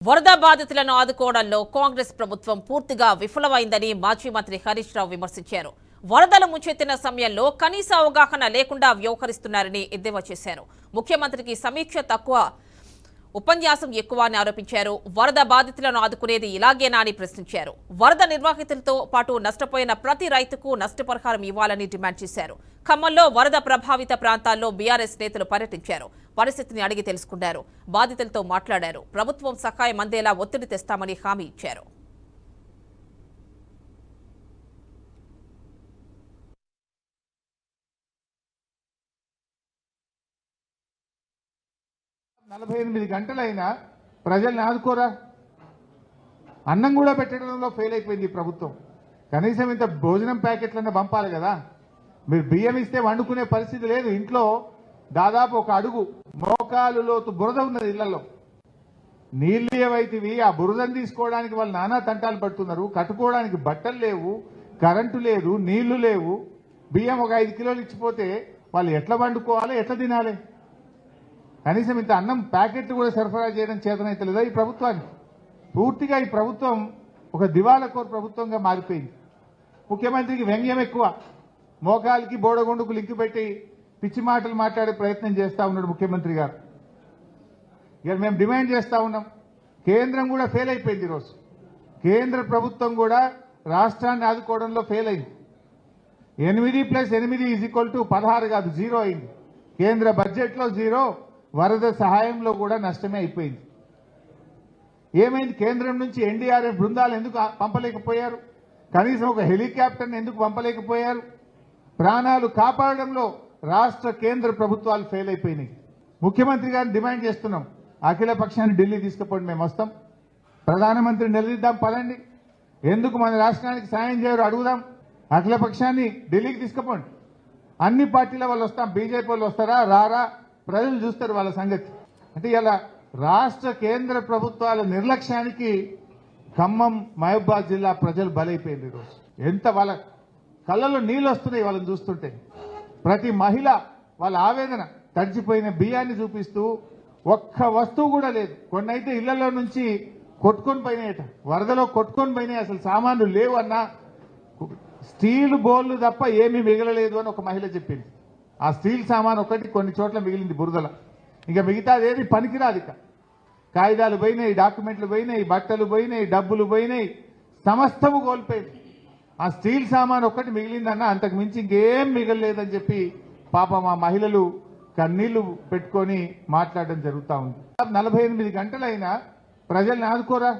వరద బాధితులను ఆదుకోవడంలో కాంగ్రెస్ ప్రభుత్వం పూర్తిగా విఫలమైందని మాజీ మంత్రి హరీష్ రావు విమర్శించారు. వరదలు ముంచెత్తిన సమయంలో కనీస అవగాహన లేకుండా వ్యవహరిస్తున్నారని ఎద్దేవా చేశారు. ముఖ్యమంత్రికి సమీక్ష తక్కువ, ఉపన్యాసం ఎక్కువ అని ఆరోపించారు. వరద బాధితులను ఆదుకునేది ఇలాగేనా అని ప్రశ్నించారు. వరద నిర్వాహితులతో పాటు నష్టపోయిన ప్రతి రైతుకు నష్టపరిహారం ఇవ్వాలని డిమాండ్ చేశారు. ఖమ్మంలో వరద ప్రభావిత ప్రాంతాల్లో బీఆర్ఎస్ నేతలు పర్యటించారు. పరిస్థితిని అడిగి తెలుసుకున్నారు. బాధితులతో మాట్లాడారు. ప్రభుత్వం సహాయం అందేలా ఒత్తిడి తెస్తామని హామీ ఇచ్చారు. నలభై 48 గంటలైనా ప్రజల్ని ఆదుకోరా? అన్నం కూడా పెట్టడంలో ఫెయిల్ అయిపోయింది ఈ ప్రభుత్వం. కనీసం ఇంత భోజనం ప్యాకెట్లన్నా పంపాలి కదా. మీరు బియ్యం ఇస్తే వండుకునే పరిస్థితి లేదు. ఇంట్లో దాదాపు ఒక అడుగు మోకాలు లోతు బురద ఉన్నది ఇళ్లలో. నీళ్ళు ఏవైతివి, ఆ బురదను తీసుకోవడానికి వాళ్ళు నానా తంటాలు పడుతున్నారు. కట్టుకోవడానికి బట్టలు లేవు, కరెంటు లేదు, నీళ్లు లేవు. బియ్యం ఒక 5 కిలోలు ఇచ్చిపోతే వాళ్ళు ఎట్లా వండుకోవాలి, ఎట్లా తినాలి? కనీసం ఇంత అన్నం ప్యాకెట్లు కూడా సరఫరా చేయడం చేతనైతే లేదా ఈ ప్రభుత్వానికి. పూర్తిగా ఈ ప్రభుత్వం ఒక దివాళాకోరు ప్రభుత్వంగా మారిపోయింది. ముఖ్యమంత్రికి వ్యంగ్యం ఎక్కువ. మోకాలికి బోడగొండుకు లింక్ పెట్టి పిచ్చి మాటలు మాట్లాడే ప్రయత్నం చేస్తా ఉన్నాడు ముఖ్యమంత్రి గారు. ఇక మేము డిమాండ్ చేస్తా ఉన్నాం. కేంద్రం కూడా ఫెయిల్ అయిపోయింది. ఈరోజు కేంద్ర ప్రభుత్వం కూడా రాష్ట్రాన్ని ఆదుకోవడంలో ఫెయిల్ అయింది. 8+8 = 16 కాదు, 0 అయింది. కేంద్ర బడ్జెట్లో 0, వరద సహాయంలో కూడా నష్టమే అయిపోయింది. ఏమైంది? కేంద్రం నుంచి ఎన్డీఆర్ఎఫ్ బృందాలు ఎందుకు పంపలేకపోయారు? కనీసం ఒక హెలికాప్టర్ని ఎందుకు పంపలేకపోయారు? ప్రాణాలు కాపాడడంలో రాష్ట్ర కేంద్ర ప్రభుత్వాలు ఫెయిల్ అయిపోయినాయి. ముఖ్యమంత్రి గారిని డిమాండ్ చేస్తున్నాం, అఖిల పక్షాన్ని ఢిల్లీ తీసుకుపోండి, మేము వస్తాం. ప్రధానమంత్రిని నిలదీద్దాం, పదండి. ఎందుకు మన రాష్ట్రానికి సాయం చేయరు అడుగుదాం. అఖిల పక్షాన్ని ఢిల్లీకి తీసుకుపోండి. అన్ని పార్టీల వాళ్ళు వస్తాం. బీజేపీ వాళ్ళు వస్తారా రారా ప్రజలు చూస్తారు వాళ్ళ సంగతి. అంటే ఇలా రాష్ట్ర కేంద్ర ప్రభుత్వాల నిర్లక్ష్యానికి ఖమ్మం, మహబూబాద్ జిల్లా ప్రజలు బలైపోయింది. ఈరోజు ఎంత వాళ్ళ కళ్ళలో నీళ్ళు వస్తున్నాయి వాళ్ళని చూస్తుంటే. ప్రతి మహిళ వాళ్ళ ఆవేదన, తడిచిపోయిన బియ్యాన్ని చూపిస్తూ ఒక్క వస్తువు కూడా లేదు. కొన్ని అయితే ఇళ్లలో నుంచి కొట్టుకొని పోయినాయట, వరదలో కొట్టుకొని పోయినాయి. అసలు సామాన్లు లేవు అన్నా, స్టీల్ బౌళ్ళు తప్ప ఏమీ మిగలలేదు అని ఒక మహిళ చెప్పింది. ఆ స్టీల్ సామాన్ ఒకటి కొన్ని చోట్ల మిగిలింది బురదల. ఇంకా మిగతాది ఏది పనికిరాదు. ఇక కాగితాలు పోయినాయి, డాక్యుమెంట్లు పోయినాయి, బట్టలు పోయినాయి, డబ్బులు పోయినాయి, సమస్తము కోల్పోయింది. ఆ స్టీల్ సామాన్ ఒక్కటి మిగిలిందన్న, అంతకు మించి ఇంకేం మిగలలేదని చెప్పి పాపం ఆ మహిళలు కన్నీళ్లు పెట్టుకొని మాట్లాడడం జరుగుతూ ఉంది. 48 గంటలైనా ప్రజల్ని ఆదుకోరా?